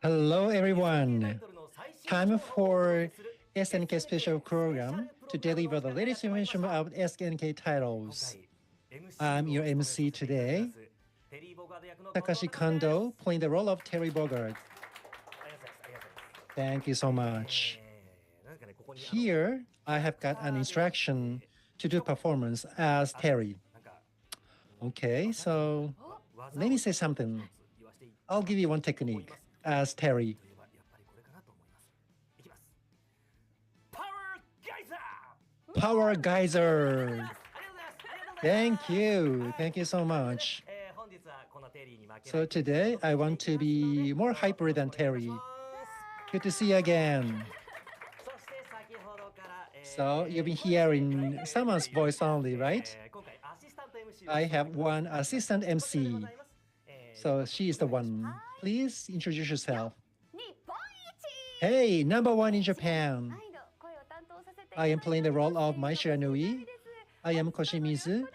Hello, everyone. Time for SNK special program to deliver the latest information about SNK titles. I'm your MC today, Takashi Kondo, playing the role of Terry Bogard. Thank you so much. Here, I have got an instruction to do performance as Terry. Okay, so let me say something. I'll give you one technique as Terry. Power Geyser! Thank you. Thank you so much. So today, I want to be more hyper than Terry. Good to see you again. So you've been hearing someone's voice only, right? I have one assistant MC. So she is the one. Please introduce yourself. Hey, number one in Japan. I am playing the role of Mai Shiranui. I am Koshimizu,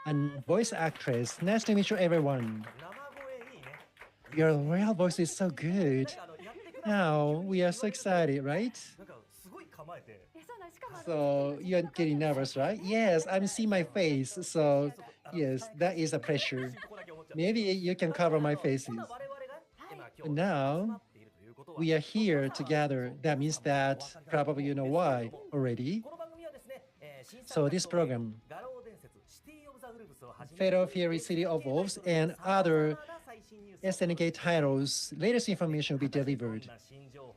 a voice actress. Nice to meet you, everyone. Your real voice is so good. Now, we are so excited, right? So, you're getting nervous, right? Yes, I'm seeing my face. So, yes, that is a pressure. Maybe you can cover my faces. Now, we are here together. That means that probably you know why already. So this program, Fatal Fury City of Wolves and other SNK titles, latest information will be delivered.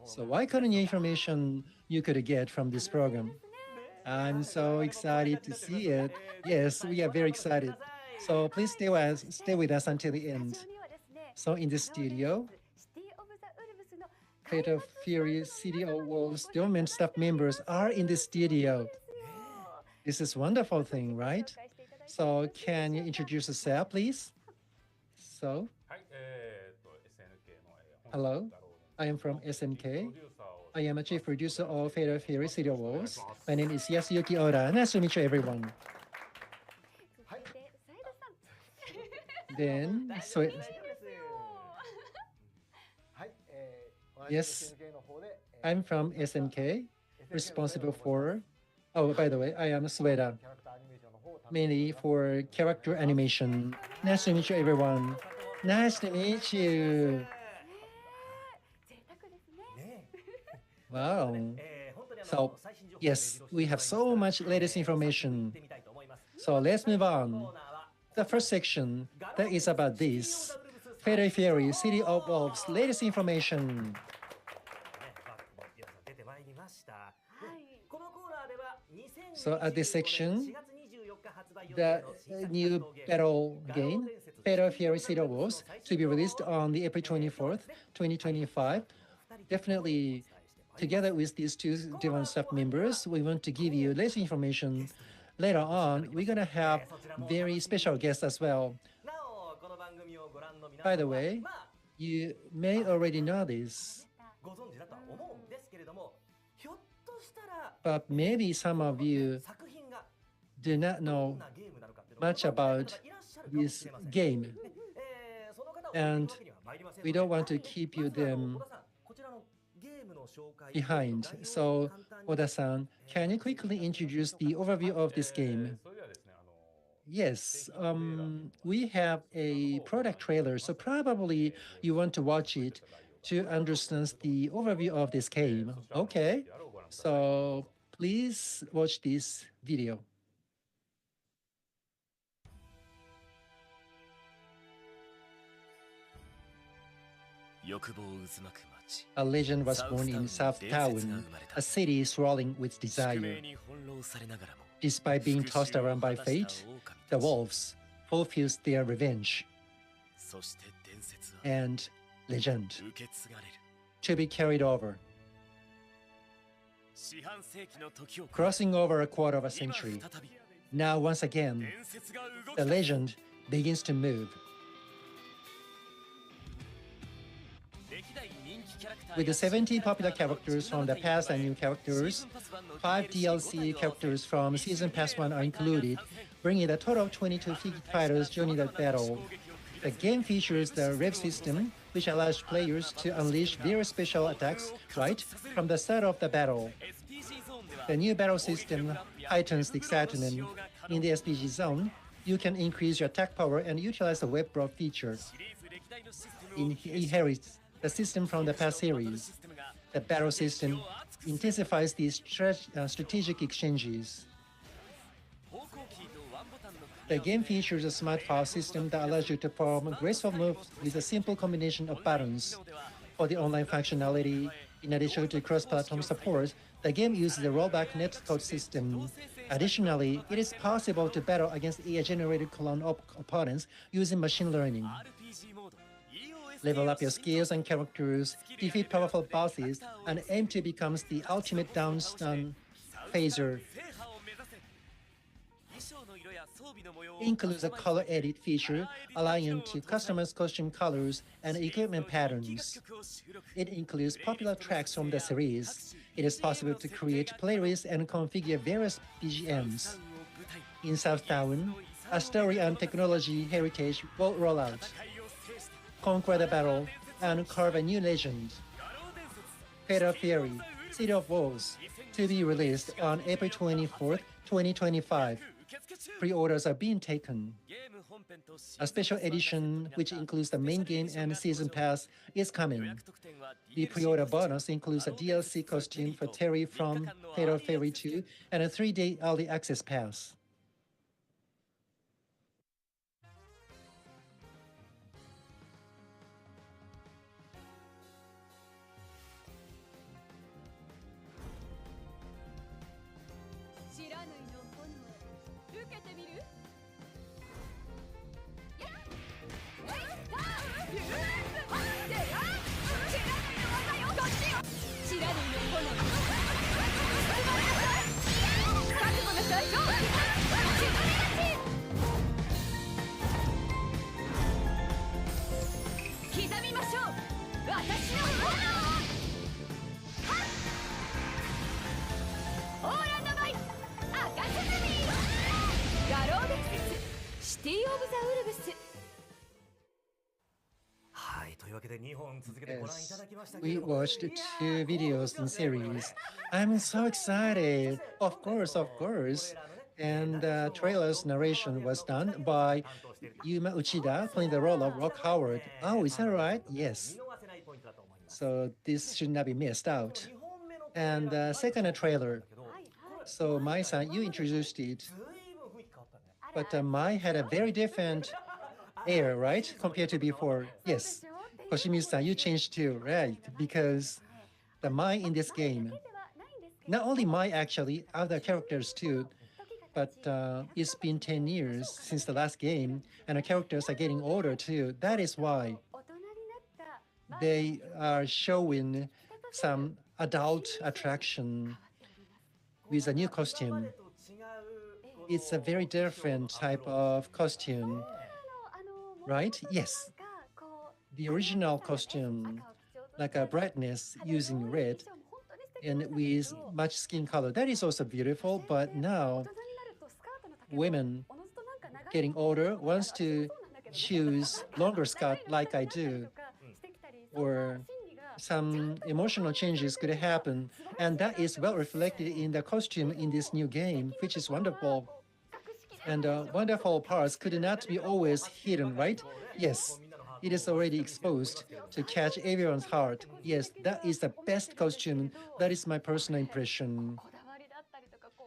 So what kind of new information you could get from this program? I'm so excited to see it. Yes, we are very excited. So please stay with us until the end. So in the studio, Fatal Fury City of Wolves development staff members are in the studio. This is a wonderful thing, right? So can you introduce yourself, please? So, hello, I am from SNK. I am a chief producer of Fatal Fury City of Wolves. My name is Yasuyuki Oda. Nice to meet you, everyone. Then, so yes, I'm from SNK, responsible for, oh, by the way, I am Sueda, mainly for character animation. Nice to meet you, everyone. Nice to meet you. Wow. So, yes, we have so much latest information. So let's move on. The first section, that is about this. Fatal Fury City of Wolves, latest information. So at this section, the new battle game, Fatal Fury City of Wolves, to be released on the April 24th, 2025. Definitely, together with these two different staff members, we want to give you less information. Later on, we're going to have very special guests as well. By the way, you may already know this, but maybe some of you do not know much about this game, and we don't want to keep you them behind. So, Oda-san, can you quickly introduce the overview of this game? Yes, we have a product trailer, so probably you want to watch it to understand the overview of this game. Okay, so please watch this video. A legend was born in South Town, a city swirling with desire. Despite being tossed around by fate, the wolves fulfills their revenge. And legend to be carried over. Crossing over a quarter of a century, now once again, the legend begins to move. With the 17 popular characters from the past and new characters, 5 DLC characters from Season Pass 1 are included, bringing the total of 22 fighters joining the battle. The game features the rev system, which allows players to unleash very special attacks right from the start of the battle. The new battle system heightens the excitement. In the SPG zone, you can increase your attack power and utilize the web drop feature. Inherits the system from the past series. The battle system intensifies these strategic exchanges. The game features a smart file system that allows you to perform graceful moves with a simple combination of buttons. For the online functionality, in addition to cross-platform support, the game uses a rollback netcode system. Additionally, it is possible to battle against AI-generated clone opponents using machine learning. Level up your skills and characters, defeat powerful bosses, and aim to become the ultimate downstun phaser. Includes a color edit feature, allowing you to customize costume colors and equipment patterns. It includes popular tracks from the series. It is possible to create playlists and configure various BGMs. In South Town, a story and technology heritage will roll out. Conquer the battle and carve a new legend. Fatal Fury, City of Wolves, to be released on April 24th, 2025. Pre-orders are being taken. A special edition, which includes the main game and season pass, is coming. The pre-order bonus includes a DLC costume for Terry from Fatal Fury 2 and a 3-day early access pass. Yes, we watched 2 videos in series. I'm so excited. Of course, of course. And the trailer's narration was done by Yuma Uchida, playing the role of Rock Howard. Oh, is that right? Yes. So this should not be missed out. And the second trailer. So Mai-san, you introduced it. But Mai had a very different air, right? Compared to before. Yes. Koshimi-san, you changed too, right? Because the Mai in this game, not only Mai actually, other characters too, but it's been 10 years since the last game, and the characters are getting older too. That is why they are showing some adult attraction with a new costume. It's a very different type of costume, right? Yes. The original costume, like a brightness using red and with much skin color, that is also beautiful. But now, women getting older wants to choose longer skirt like I do, or some emotional changes could happen, and that is well reflected in the costume in this new game, which is wonderful. And wonderful parts could not be always hidden, right? Yes, it is already exposed to catch everyone's heart. Yes, that is the best costume. That is my personal impression.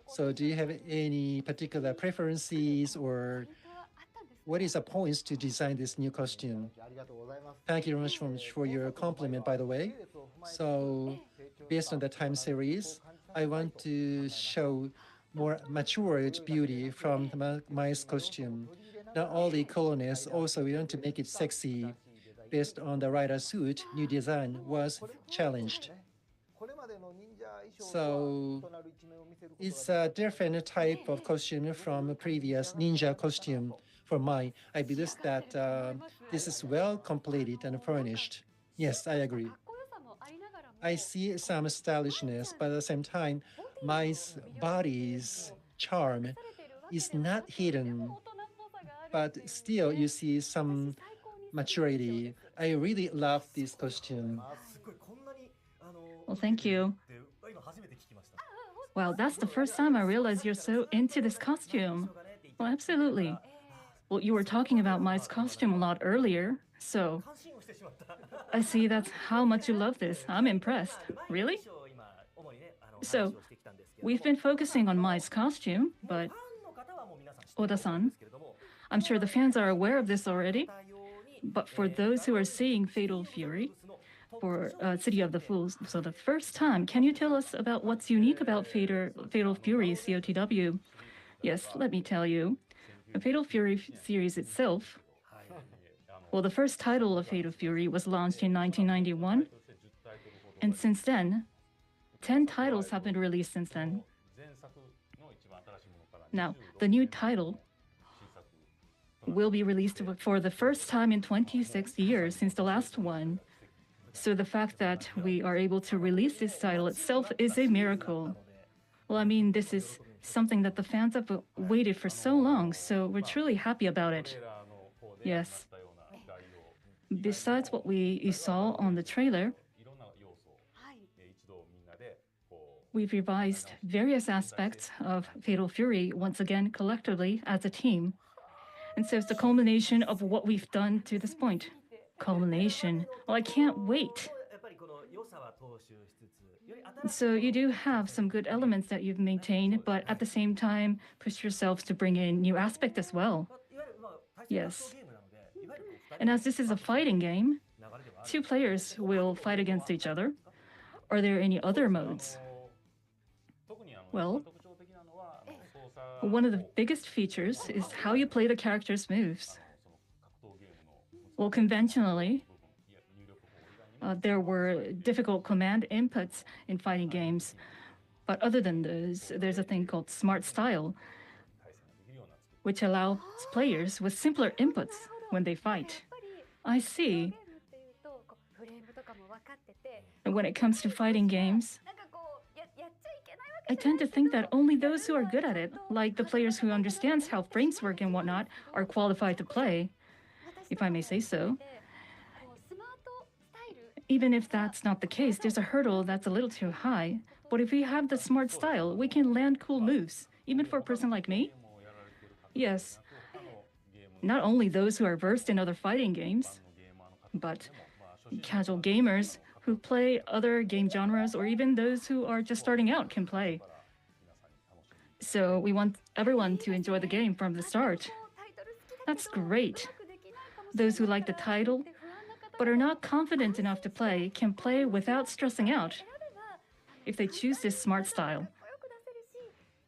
So do you have any particular preferences, or what is the points to design this new costume? Thank you very much for your compliment, by the way. So based on the time series, I want to show more matured beauty from Mai's costume. Not only coolness, also we want to make it sexy. Based on the rider suit, new design was challenged. So it's a different type of costume from a previous ninja costume for Mai. I believe that this is well completed and furnished. Yes, I agree. I see some stylishness, but at the same time, Mai's body's charm is not hidden, but still you see some maturity. I really love this costume. Well, thank you. Well, that's the first time I realized you're so into this costume. Well, absolutely. Well, you were talking about Mai's costume a lot earlier, so I see that's how much you love this. I'm impressed. Really? So, we've been focusing on Mai's costume, but Oda-san, I'm sure the fans are aware of this already, but for those who are seeing Fatal Fury, for City of the Fools, so the first time, can you tell us about what's unique about Fatal Fury COTW? Yes, let me tell you. The Fatal Fury series itself, well, the first title of Fatal Fury was launched in 1991, and since then, 10 titles have been released since then. Now, the new title will be released for the first time in 26 years since the last one. So the fact that we are able to release this title itself is a miracle. Well, I mean, this is something that the fans have waited for so long, so we're truly happy about it. Yes. Besides what you saw on the trailer, we've revised various aspects of Fatal Fury once again collectively as a team. And so it's the culmination of what we've done to this point. Culmination. Well, I can't wait. So you do have some good elements that you've maintained, but at the same time, push yourselves to bring in new aspect as well. Yes. And as this is a fighting game, 2 players will fight against each other. Are there any other modes? Well, one of the biggest features is how you play the character's moves. Well, conventionally, there were difficult command inputs in fighting games. But other than those, there's a thing called Smart Style, which allows players with simpler inputs when they fight. I see. And when it comes to fighting games, I tend to think that only those who are good at it, like the players who understands how frames work and whatnot, are qualified to play, if I may say so. Even if that's not the case, there's a hurdle that's a little too high. But if we have the smart style, we can land cool moves, even for a person like me. Yes. Not only those who are versed in other fighting games, but casual gamers who play other game genres, or even those who are just starting out can play. So we want everyone to enjoy the game from the start. That's great. Those who like the title but are not confident enough to play can play without stressing out if they choose this smart style.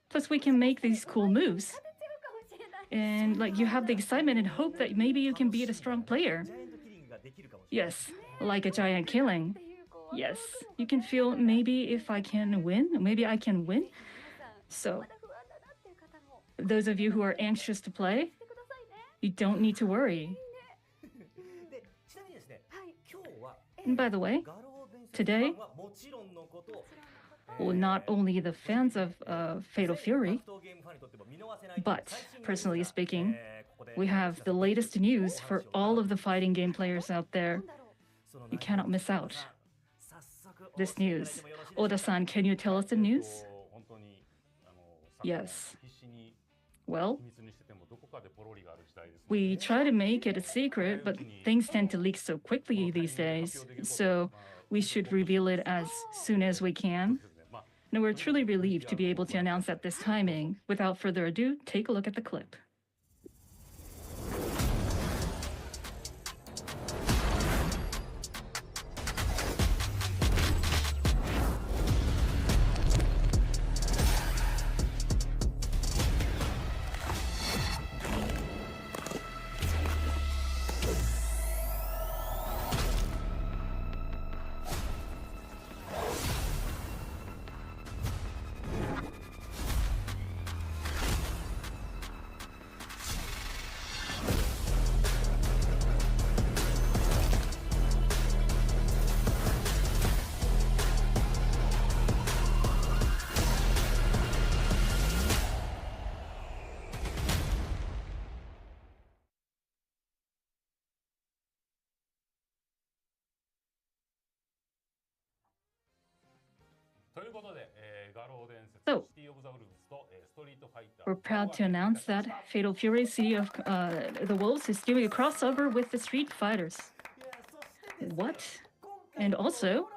Plus, we can make these cool moves. And you have the excitement and hope that maybe you can beat a strong player. Yes, like a giant killing. Yes, you can feel maybe if I can win, maybe I can win. So, those of you who are anxious to play, you don't need to worry. And by the way, today, well, not only the fans of Fatal Fury, but personally speaking, we have the latest news for all of the fighting game players out there. You cannot miss out this news. Oda-san, can you tell us the news? Yes. Well, we try to make it a secret, but things tend to leak so quickly these days. So we should reveal it as soon as we can. And we're truly relieved to be able to announce at this timing. Without further ado, take a look at the clip. So, we're proud to announce that Fatal Fury City of the Wolves is doing a crossover with the Street Fighters. What? And also,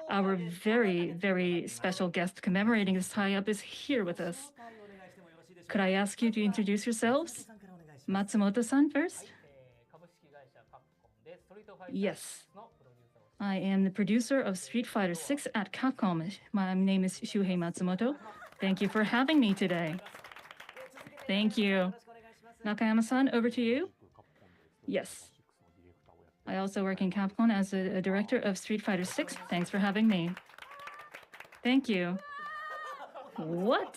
our very, very special guest commemorating this tie-up is here with us. Could I ask you to introduce yourselves? Matsumoto-san first? Yes. I am the producer of Street Fighter 6 at Capcom. My name is Shuhei Matsumoto. Thank you for having me today. Thank you. Nakayama-san, over to you. Yes. I also work in Capcom as a director of Street Fighter 6. Thanks for having me. Thank you. What?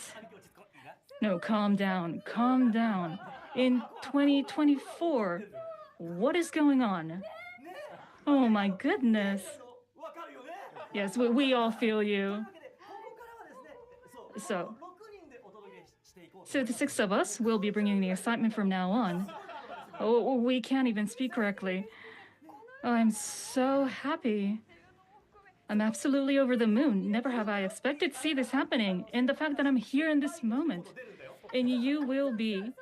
No, calm down. Calm down. In 2024, what is going on? Oh my goodness. Yes, we all feel you. So the six of us will be bringing the excitement from now on. Oh, we can't even speak correctly. Oh, I'm so happy. I'm absolutely over the moon. Never have I expected to see this happening. And the fact that I'm here in this moment. And you will be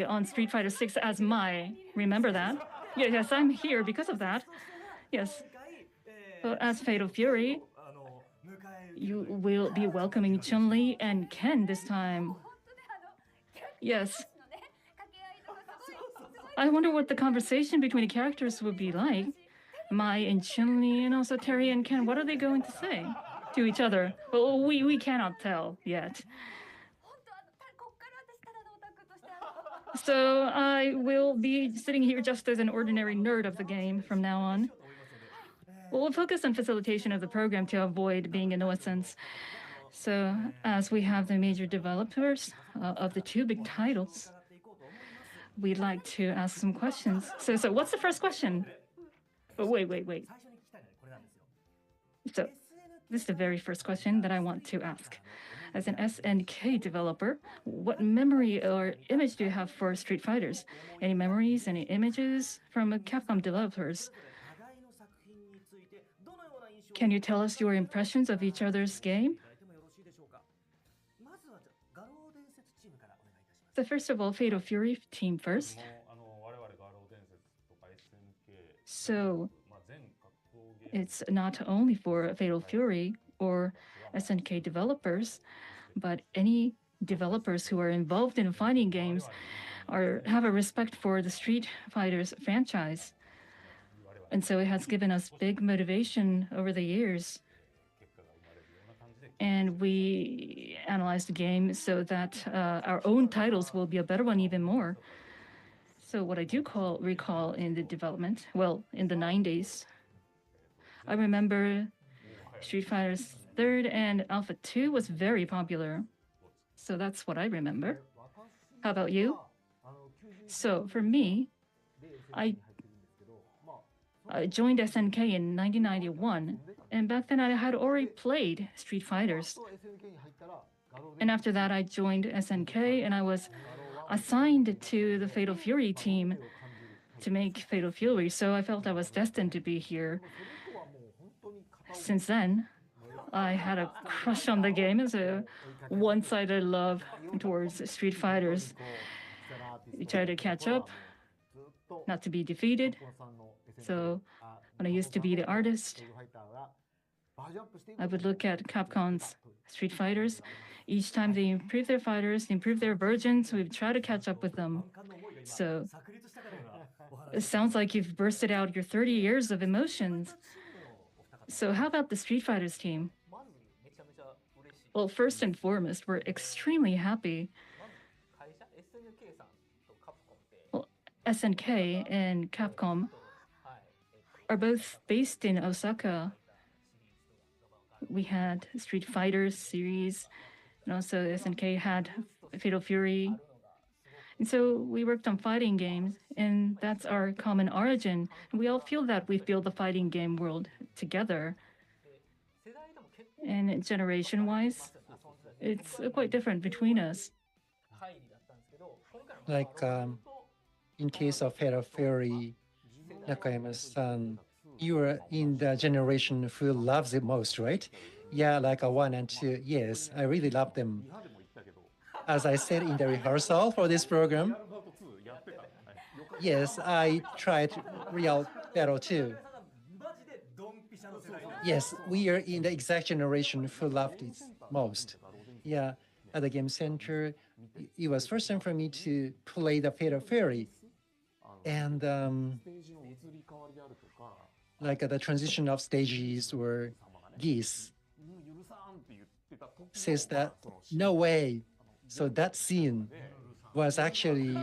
on Street Fighter 6 as Mai. Remember that? Yes, I'm here because of that. Yes. As Fatal Fury, you will be welcoming Chun-Li and Ken this time. Yes. I wonder what the conversation between the characters would be like. Mai and Chun-Li and also Terry and Ken, what are they going to say to each other? Well, we cannot tell yet. So I will be sitting here just as an ordinary nerd of the game from now on. We'll focus on facilitation of the program to avoid being a nuisance. So as we have the major developers of the two big titles, we'd like to ask some questions. So what's the first question? Oh, wait. So this is the very first question that I want to ask. As an SNK developer, what memory or image do you have for Street Fighters? Any memories, any images from Capcom developers? Can you tell us your impressions of each other's game? So first of all, Fatal Fury team first. So it's not only for Fatal Fury or SNK developers, but any developers who are involved in fighting games have a respect for the Street Fighters franchise. And so it has given us big motivation over the years. And we analyze the game so that our own titles will be a better one even more. So what I do recall in the development, well, in the 90s, I remember Street Fighter's 3rd and Alpha 2 was very popular. So that's what I remember. How about you? So for me, I joined SNK in 1991, and back then I had already played Street Fighters. And after that, I joined SNK, and I was assigned to the Fatal Fury team to make Fatal Fury, so I felt I was destined to be here. Since then, I had a crush on the game as a one-sided love towards Street Fighters. We try to catch up, not to be defeated. So when I used to be the artist, I would look at Capcom's Street Fighters. Each time they improve their fighters, they improve their versions, we would try to catch up with them. So it sounds like you've bursted out your 30 years of emotions. So how about the Street Fighters team? Well, first and foremost, we're extremely happy. Well, SNK and Capcom are both based in Osaka. We had Street Fighter series, and also SNK had Fatal Fury. And so we worked on fighting games, and that's our common origin. And we all feel that we've built the fighting game world together. And generation-wise, it's quite different between us. Like in case of Fatal Fury, Nakayama-san, you are in the generation who loves it most, right? Yeah, like a 1 and 2. Yes, I really love them. As I said in the rehearsal for this program, yes, I tried Real Battle too. Yes, we are in the exact generation who loved it most. Yeah, at the game center, it was first time for me to play the Fatal Fairy. And like the transition of stages or geese says that no way. So that scene was actually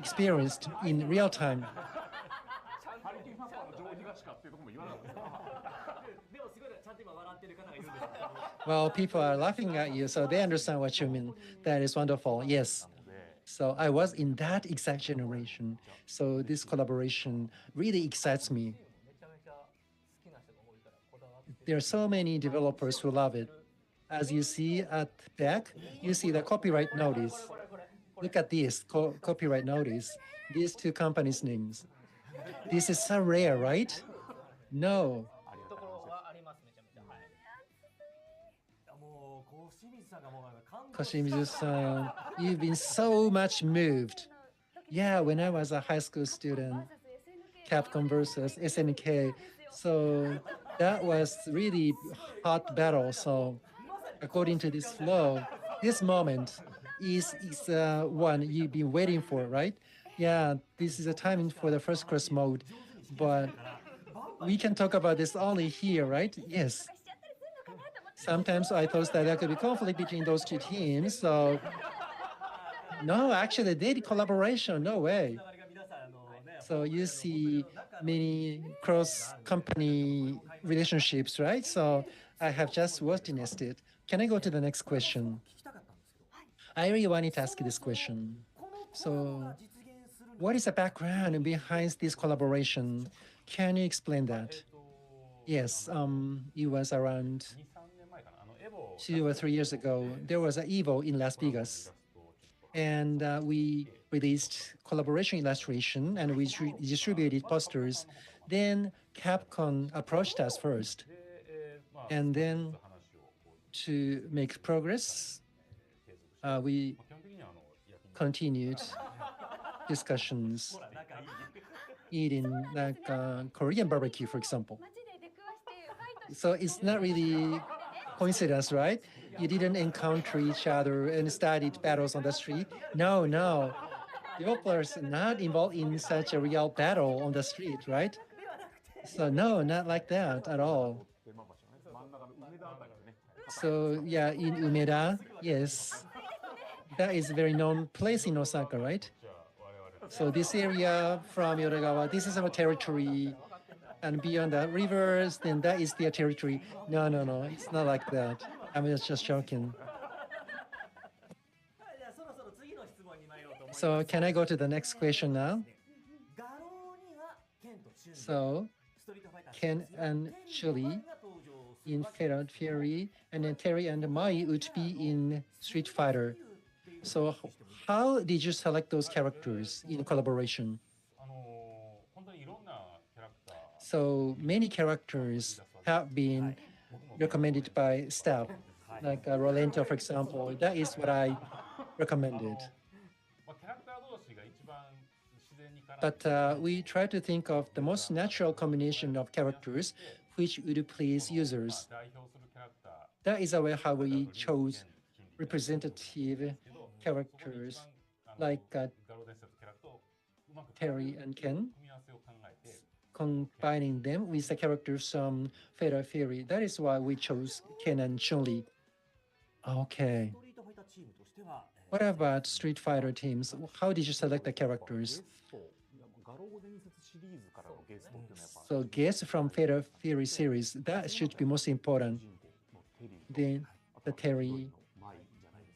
experienced in real time. Well, people are laughing at you, so they understand what you mean. That is wonderful. Yes. So I was in that exact generation. So this collaboration really excites me. There are so many developers who love it. As you see at back, you see the copyright notice. Look at this copyright notice. These two companies' names. This is so rare, right? No. Koshimizu-san, you've been so much moved. Yeah, when I was a high school student, Capcom versus SNK. So that was really hot battle. So according to this flow, this moment is one you've been waiting for, right? Yeah, this is a timing for the first cross mode, but we can talk about this only here, right? Yes. Sometimes I thought that there could be conflict between those two teams. So no, actually, they did collaboration. No way. So you see many cross-company relationships, right? So I have just witnessed it. Can I go to the next question? I really wanted to ask you this question. So what is the background behind this collaboration? Can you explain that? Yes, it was around 2 or 3 years ago. There was an Evo in Las Vegas, and we released collaboration illustration and we distributed posters. Then Capcom approached us first, and then to make progress, we continued discussions, eating like Korean barbecue, for example. So it's not really coincidence, right? You didn't encounter each other and started battles on the street. No, no. Developers are not involved in such a real battle on the street, right? So no, not like that at all. So yeah, in Umeda, yes, that is a very known place in Osaka, right? So this area from Yodogawa, this is our territory, and beyond the rivers, then that is their territory. No, no, no, it's not like that. I'm just joking. So can I go to the next question now? So Ken and Chili in Fatal Fury, and then Terry and Mai would be in Street Fighter. So how did you select those characters in collaboration? So many characters have been recommended by staff, like Rolento, for example. That is what I recommended. But we try to think of the most natural combination of characters which would please users. That is how we chose representative characters like Terry and Ken, combining them with the characters from Fatal Fury. That is why we chose Ken and Chun-Li. Okay. What about Street Fighter teams? How did you select the characters? So guests from Fatal Fury series, that should be most important. Then the Terry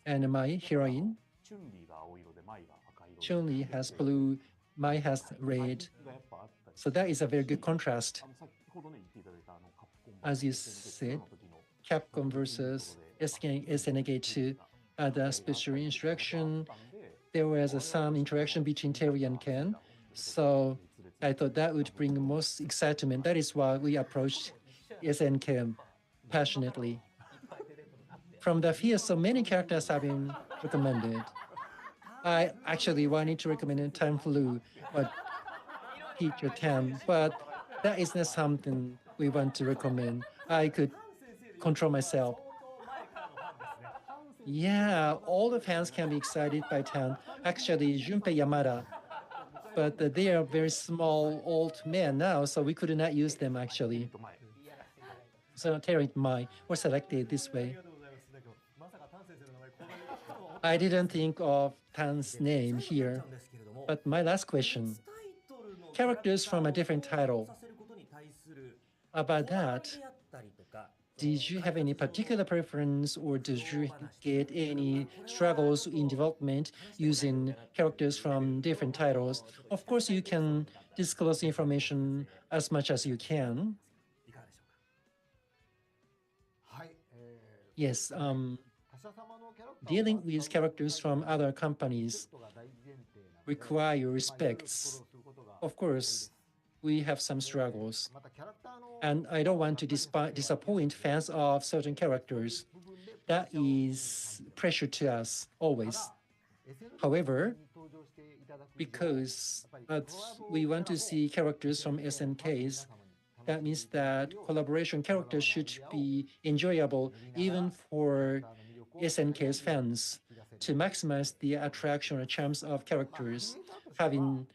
and my heroine. Chun-Li has blue, Mai has red. So that is a very good contrast. As you said, Capcom versus SNK2 the special instruction. There was some interaction between Terry and Ken. So I thought that would bring most excitement. That is why we approached SNK passionately. from the field, so many characters have been recommended. I actually wanted to recommend Time Flu, but Teacher Tam, but that is not something we want to recommend. I could control myself. Yeah, all the fans can be excited by Tan. Actually, Junpei Yamada, but they are very small old men now, so we could not use them actually. So Terry and Mai were selected this way. I didn't think of Tan's name here, but my last question. Characters from a different title. About that, did you have any particular preference or did you get any struggles in development using characters from different titles? Of course, you can disclose information as much as you can. Yes, dealing with characters from other companies require respects. Of course, we have some struggles. And I don't want to disappoint fans of certain characters. That is pressure to us always. However, because we want to see characters from SNKs, that means that collaboration characters should be enjoyable even for SNK's fans to maximize the attraction or charms of characters. Having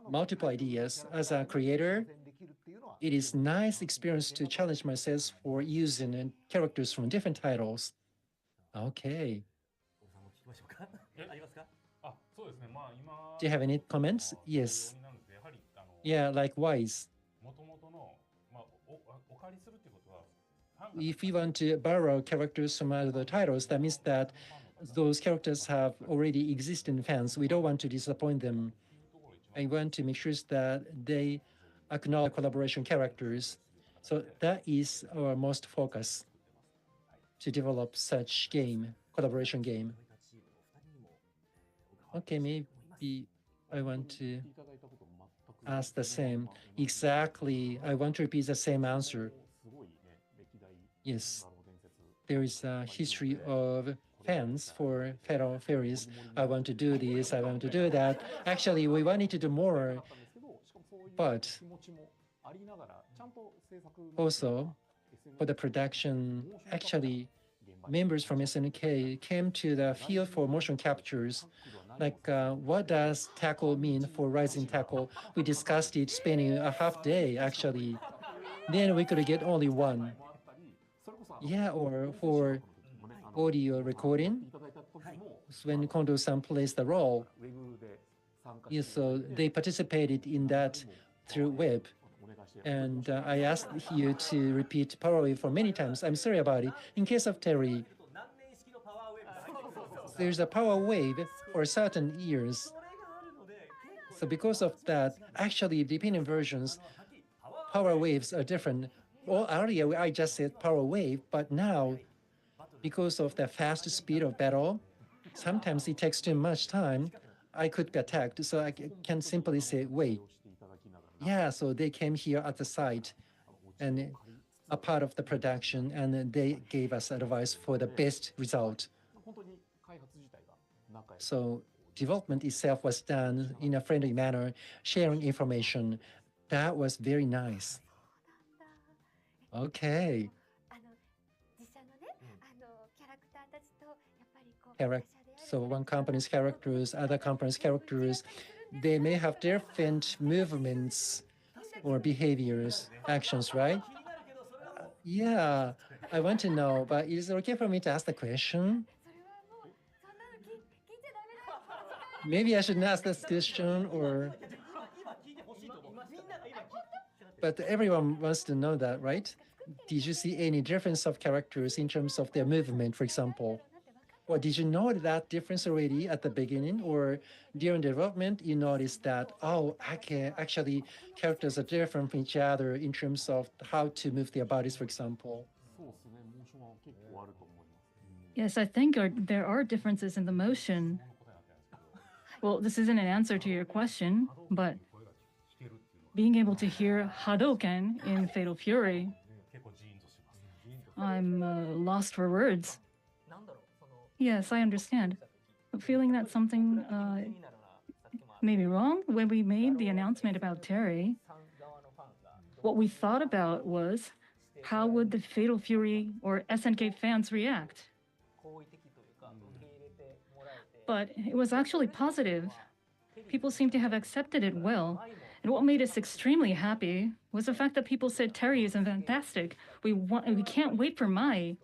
multiple ideas as a creator, it is nice experience to challenge myself for using characters from different titles. Okay. Do you have any comments? Yes. Yeah, likewise. If we want to borrow characters from other titles, that means that those characters have already existing fans. We don't want to disappoint them. I want to make sure that they acknowledge collaboration characters. So that is our most focus to develop such game, collaboration game. Okay, maybe I want to ask the same. Exactly, I want to repeat the same answer. Yes, there is a history of fans for Fatal Fairies. I want to do this, I want to do that. Actually, we wanted to do more, but also for the production, actually, members from SNK came to the field for motion captures. Like, what does tackle mean for rising tackle? We discussed it, spending a half day, actually. Then we could get only one. Yeah, or for audio recording, when Kondo-san plays the role. Yeah, so they participated in that through web. And I asked you to repeat Power Wave for many times. I'm sorry about it. In case of Terry, there's a Power Wave for certain years. So because of that, actually, depending versions, Power Waves are different. Well, earlier, I just said Power Wave, but now, because of the fast speed of battle, sometimes it takes too much time. I could be attacked, so I can simply say, wait. Yeah, so they came here at the site and a part of the production, and they gave us advice for the best result. So development itself was done in a friendly manner, sharing information. That was very nice. Okay. So one company's characters, other company's characters, they may have different movements or behaviors, actions, right? Yeah, I want to know, but is it okay for me to ask the question? Maybe I shouldn't ask this question, or... But everyone wants to know that, right? Did you see any difference of characters in terms of their movement, for example? Or did you know that difference already at the beginning, or during development you noticed that, oh, okay, actually characters are different from each other in terms of how to move their bodies, for example? Yes, I think there are differences in the motion. Well, this isn't an answer to your question, but being able to hear Hadouken in Fatal Fury, I'm lost for words. Yes, I understand. Feeling that something may be wrong when we made the announcement about Terry, what we thought about was how would the Fatal Fury or SNK fans react? But it was actually positive. People seem to have accepted it well. And what made us extremely happy was the fact that people said Terry is fantastic. We can't wait for Mai,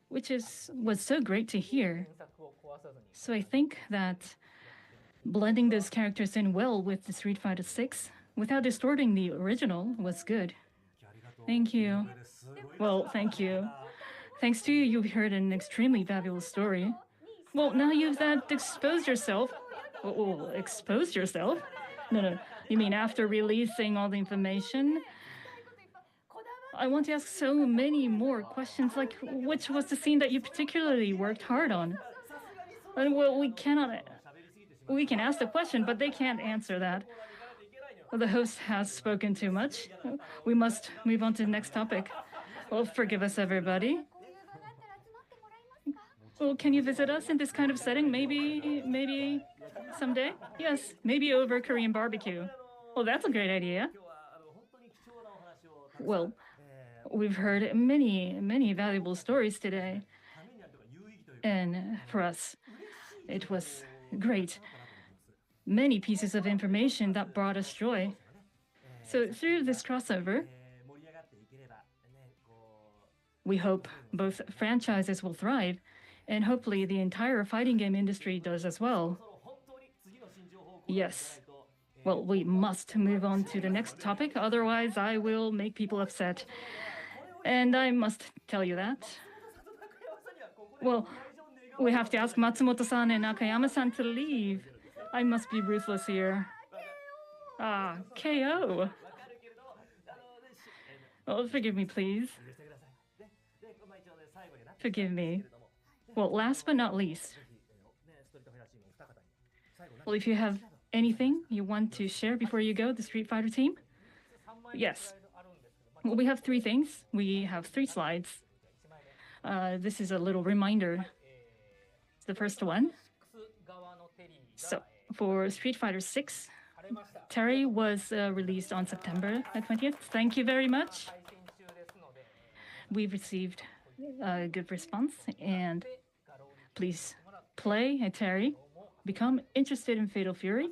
which was so great to hear. So I think that blending those characters in well with the Street Fighter 6 without distorting the original was good. Thank you. Well, thank you. Thanks to you, you've heard an extremely fabulous story. Well, now you've exposed yourself. Oh, exposed yourself? No. You mean after releasing all the information? I want to ask so many more questions, like which was the scene that you particularly worked hard on? And well, we can ask the question, but they can't answer that. Well, the host has spoken too much. We must move on to the next topic. Well, forgive us, everybody. Well, can you visit us in this kind of setting? Maybe someday? Yes, maybe over Korean barbecue. Well, that's a great idea. Well, we've heard many valuable stories today. And for us, it was great. Many pieces of information that brought us joy. So through this crossover, we hope both franchises will thrive, and hopefully the entire fighting game industry does as well. Yes. Well, we must move on to the next topic, otherwise I will make people upset. And I must tell you that. Well, we have to ask Matsumoto-san and Nakayama-san to leave. I must be ruthless here. Ah, KO. Oh, forgive me, please. Forgive me. Well, last but not least, well, if you have anything you want to share before you go, the Street Fighter team? Yes. Well, we have 3 things. We have 3 slides. This is a little reminder. The first one. So, for Street Fighter 6, Terry was released on September 20th. Thank you very much. We've received a good response, and please play Terry, become interested in Fatal Fury,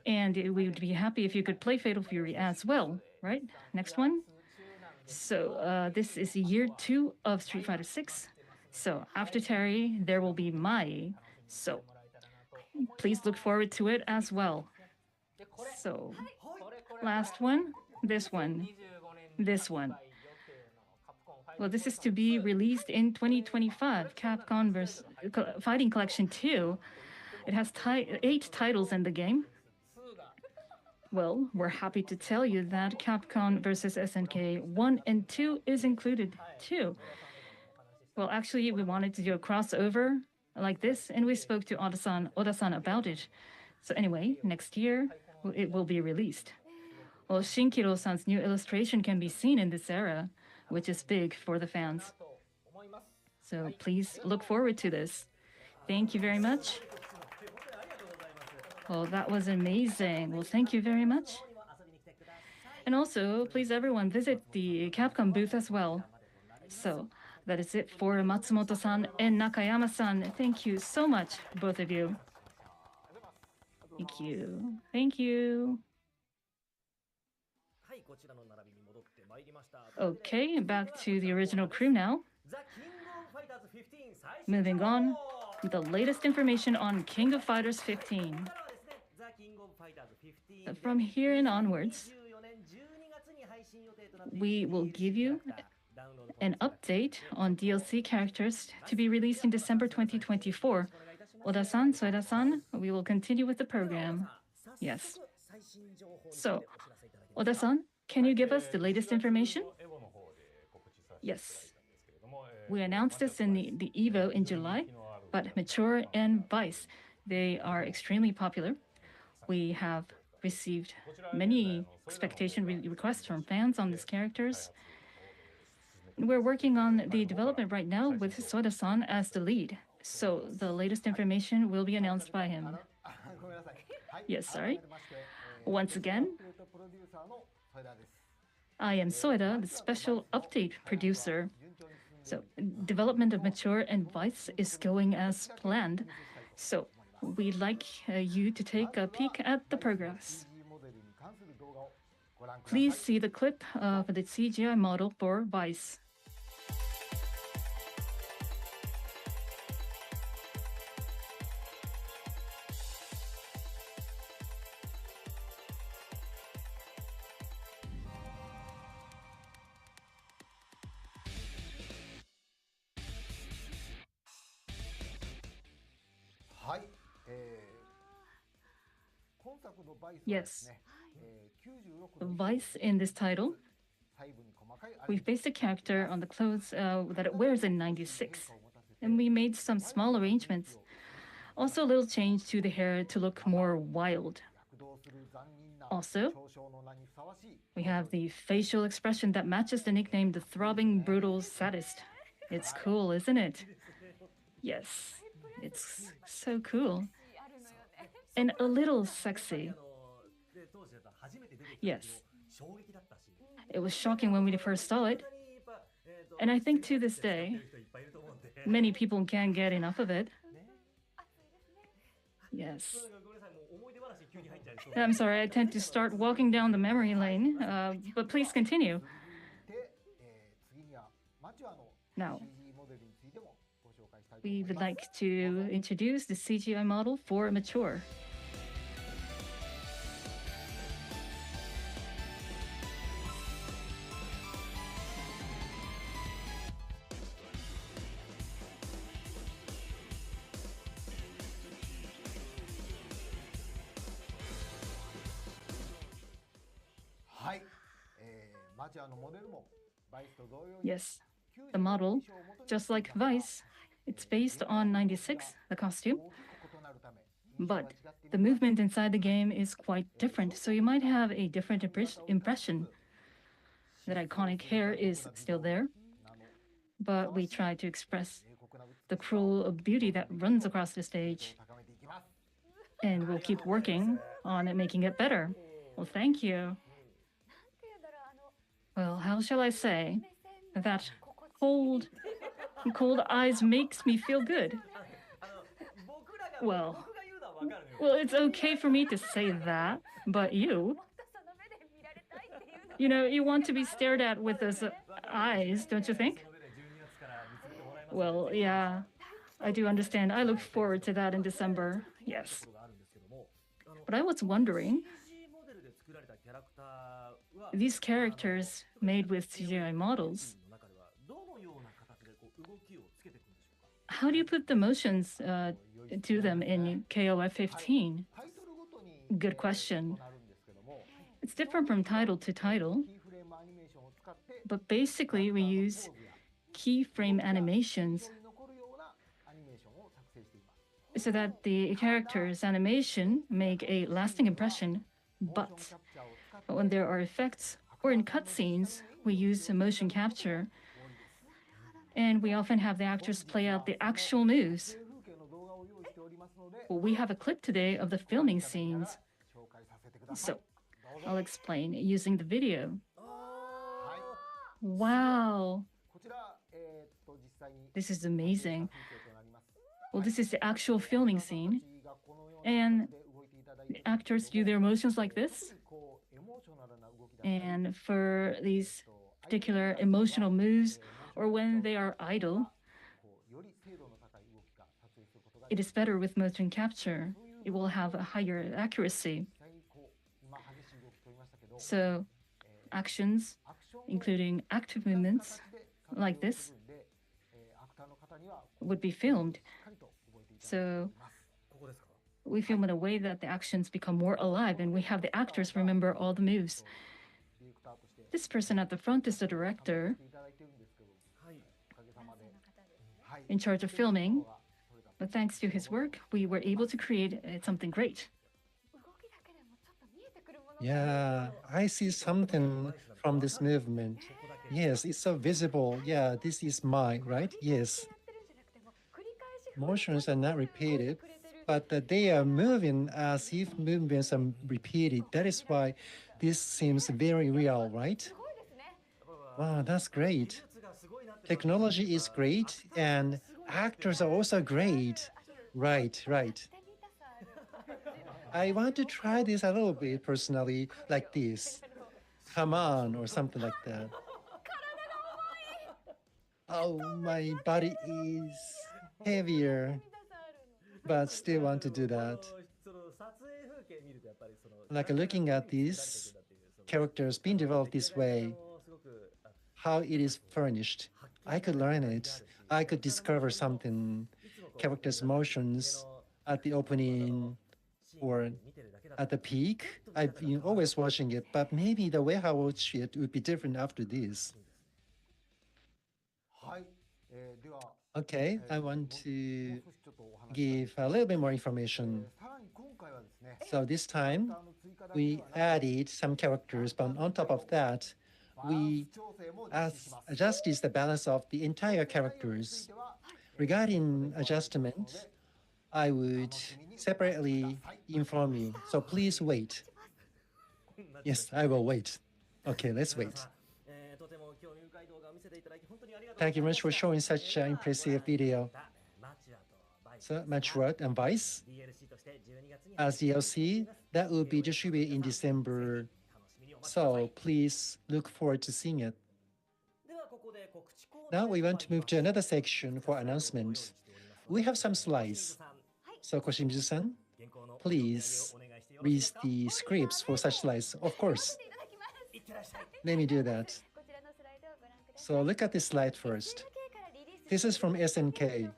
and we would be happy if you could play Fatal Fury as well, right? Next one. So this is year 2 of Street Fighter 6. So after Terry, there will be Mai. So please look forward to it as well. So last one, this one. Well, this is to be released in 2025, Capcom vs. Fighting Collection 2. It has 8 titles in the game. Well, we're happy to tell you that Capcom vs. SNK 1 and 2 is included too. Well, actually, we wanted to do a crossover like this, and we spoke to Oda-san about it. So anyway, next year, it will be released. Well, Shinkiro-san's new illustration can be seen in this era, which is big for the fans. So please look forward to this. Thank you very much. Well, that was amazing. Well, thank you very much. And also, please everyone visit the Capcom booth as well. So that is it for Matsumoto-san and Nakayama-san. Thank you so much, both of you. Thank you. Thank you. Okay, back to the original crew now. Moving on, the latest information on King of Fighters 15. From here and onwards, we will give you an update on DLC characters to be released in December 2024. Oda-san, Soeda-san, we will continue with the program. Yes. So, Oda-san, can you give us the latest information? Yes. We announced this in the EVO in July, but Mature and Vice, they are extremely popular. We have received many expectation requests from fans on these characters. We're working on the development right now with Soda-san as the lead. So the latest information will be announced by him. Yes, sorry. Once again, I am Soeda, the special update producer. So development of Mature and Vice is going as planned. So we'd like you to take a peek at the progress. Please see the clip of the CGI model for Vice. Yes. Vice in this title, we based the character on the clothes that it wears in 96. And we made some small arrangements. Also, a little change to the hair to look more wild. Also, we have the facial expression that matches the nickname the throbbing, brutal sadist. It's cool, isn't it? Yes, it's so cool. And a little sexy. Yes. It was shocking when we first saw it. And I think to this day, many people can't get enough of it. Yes. I'm sorry, I tend to start walking down the memory lane, but please continue. Now, we would like to introduce the CGI model for Mature. Yes, the model, just like Vice, it's based on 96, the costume. But the movement inside the game is quite different, so you might have a different impression. That iconic hair is still there, but we try to express the cruel beauty that runs across the stage. And we'll keep working on making it better. Well, thank you. Well, how shall I say? That cold eyes makes me feel good. Well, it's okay for me to say that, but you want to be stared at with those eyes, don't you think? Well, yeah, I do understand. I look forward to that in December. Yes. But I was wondering, these characters made with CGI models, how do you put the motions to them in KOF 15? Good question. It's different from title to title, but basically we use keyframe animations so that the character's animation make a lasting impression, but when there are effects or in cutscenes, we use motion capture. And we often have the actors play out the actual moves. Well, we have a clip today of the filming scenes. So I'll explain using the video. Wow. This is amazing. Well, this is the actual filming scene. And the actors do their motions like this. And for these particular emotional moves, or when they are idle, it is better with motion capture. It will have a higher accuracy. So actions, including active movements like this, would be filmed. So we film in a way that the actions become more alive and we have the actors remember all the moves. This person at the front is the director in charge of filming, but thanks to his work, we were able to create something great. Yeah, I see something from this movement. Yes, it's so visible. Yeah, this is mine, right? Yes. motions are not repeated, but they are moving as if movements are repeated. That is why this seems very real, right? Wow, that's great. Technology is great, and actors are also great. Right, right. I want to try this a little bit personally, like this. Come on, or something like that. Oh, my body is heavier, but still want to do that. Like looking at these characters being developed this way, how it is furnished, I could learn it. I could discover something, characters' motions at the opening or at the peak. I've been always watching it, but maybe the way I watch it would be different after this. Okay, I want to give a little bit more information. So this time, we added some characters, but on top of that, we adjusted the balance of the entire characters. Regarding adjustment, I would separately inform you. So please wait. Yes, I will wait. Okay, let's wait. Thank you very much for showing such an impressive video. So, Matured and Vice, as DLC, that will be distributed in December. So please look forward to seeing it. Now we want to move to another section for announcements. We have some slides. So Koshimizu-san, please read the scripts for such slides. Of course. Let me do that. So look at this slide first. This is from SNK,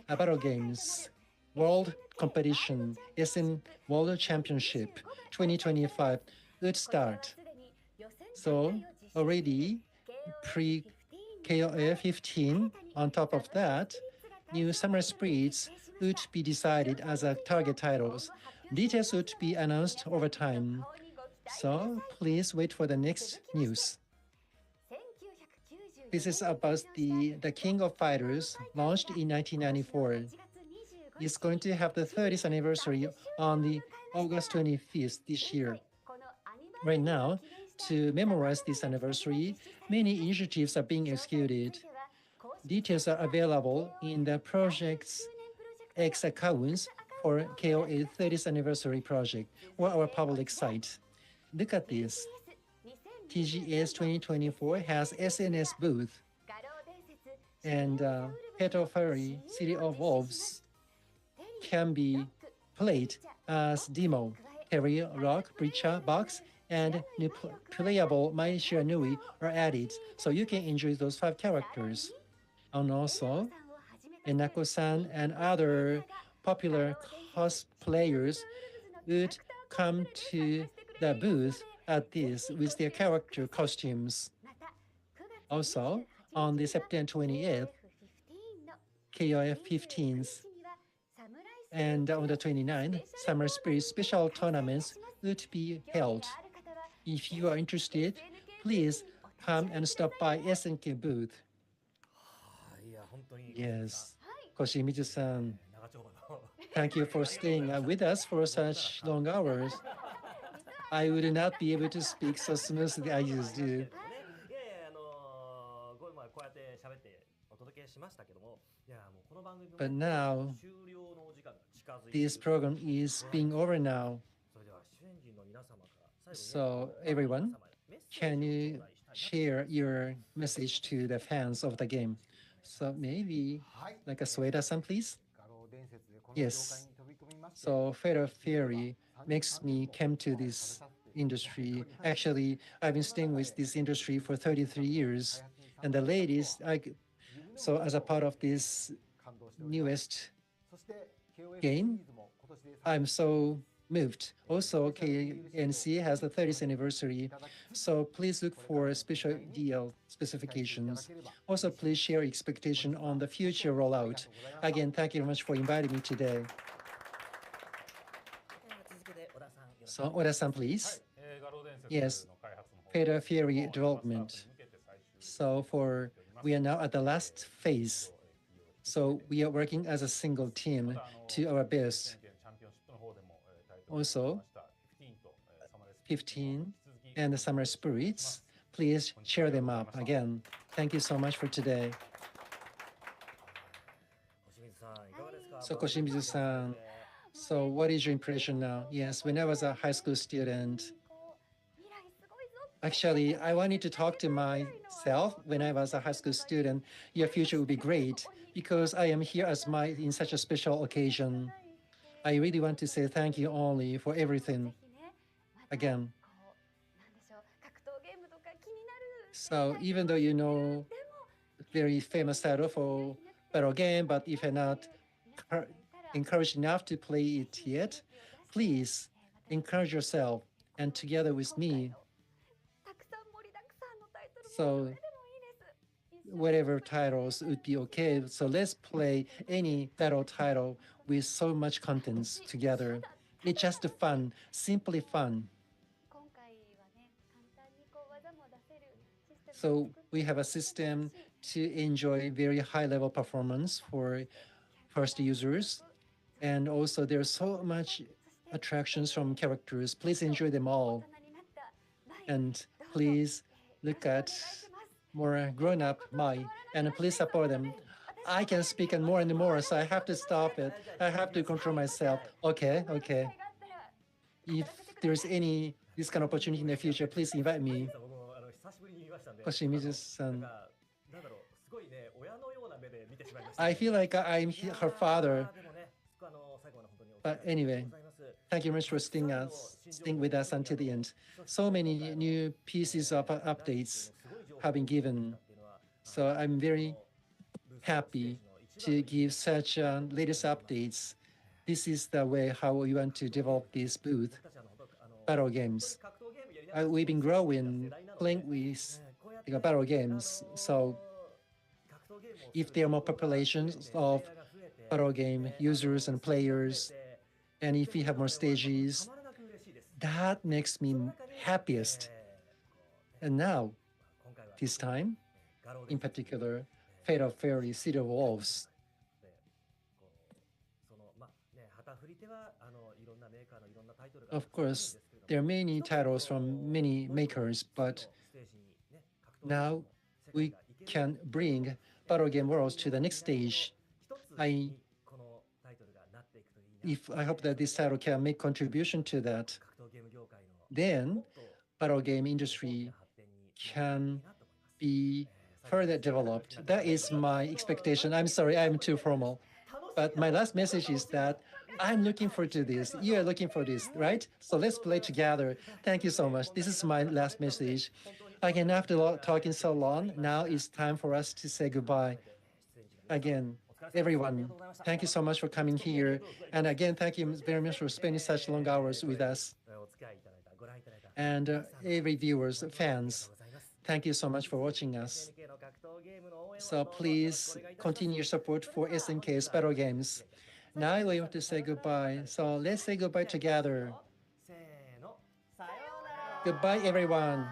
Battle Games, World Competition, SN World Championship 2025 would start. So already pre-KOF 15, on top of that, new summer spreads would be decided as target titles. Details would be announced over time. So please wait for the next news. This is about the King of Fighters, launched in 1994. It's going to have the 30th anniversary on the August 25th this year. Right now, to memorize this anniversary, many initiatives are being executed. Details are available in the Project's X accounts for KOA 30th anniversary project or our public site. Look at this. TGS 2024 has SNS booth, and Petal Fairy City of Wolves can be played as demo. Terry, Rock, Breacher, Box, and new playable Mai Shiranui are added, so you can enjoy those 5 characters. And also, Enako-san and other popular cosplayers would come to the booth at this with their character costumes. Also, on the September 28th, KOF 15th, and on the 29th, Summer Spirit special tournaments would be held. If you are interested, please come and stop by SNK booth. Yes, Koshimizu-san, thank you for staying with us for such long hours. I would not be able to speak so smoothly as you do. But now, this program is being over now. So everyone, can you share your message to the fans of the game? So maybe like a Sueda-san, please? Yes. So Fatal Fury makes me come to this industry. Actually, I've been staying with this industry for 33 years. And the latest, so as a part of this newest game, I'm so moved. Also, KNC has the 30th anniversary, so please look for special deal specifications. Also, please share expectation on the future rollout. Again, thank you very much for inviting me today. So, Oda-san, please. Yes, Fatal Fury development. So we are now at the last phase. So we are working as a single team to our best. Also, 15 and the summer spirits, please cheer them up again. Thank you so much for today. So Koshimizu-san, so what is your impression now? Yes, when I was a high school student, actually, I wanted to talk to myself when I was a high school student. Your future would be great because I am here as in such a special occasion. I really want to say thank you only for everything. Again. So even though you know very famous title for battle game, but if you're not encouraged enough to play it yet, please encourage yourself and together with me. So whatever titles would be okay. So let's play any battle title with so much contents together. It's just fun, simply fun. So we have a system to enjoy very high-level performance for first users. And also there's so much attractions from characters. Please enjoy them all. And please look at more grown-up Mai, and please support them. I can speak and more, so I have to stop it. I have to control myself. Okay. If there's any this kind of opportunity in the future, please invite me. Koshimizu-san. I feel like I'm her father. But anyway, thank you very much for staying with us until the end. So many new pieces of updates have been given. So I'm very happy to give such latest updates. This is the way how we want to develop this booth, battle games. We've been growing, playing with battle games. So if there are more populations of battle game users and players, and if we have more stages, that makes me happiest. And now, this time, in particular, Fatal Fury, City of Wolves. Of course, there are many titles from many makers, but now we can bring battle game worlds to the next stage. I hope that this title can make contribution to that. Then battle game industry can be further developed. That is my expectation. I'm sorry, I'm too formal. But my last message is that I'm looking forward to this. You are looking for this, right? So let's play together. Thank you so much. This is my last message. Again, after talking so long, now it's time for us to say goodbye. Again, everyone, thank you so much for coming here. And again, thank you very much for spending such long hours with us. And every viewers, fans, thank you so much for watching us. So please continue your support for SNK's battle games. Now we want to say goodbye. So let's say goodbye together. Goodbye, everyone.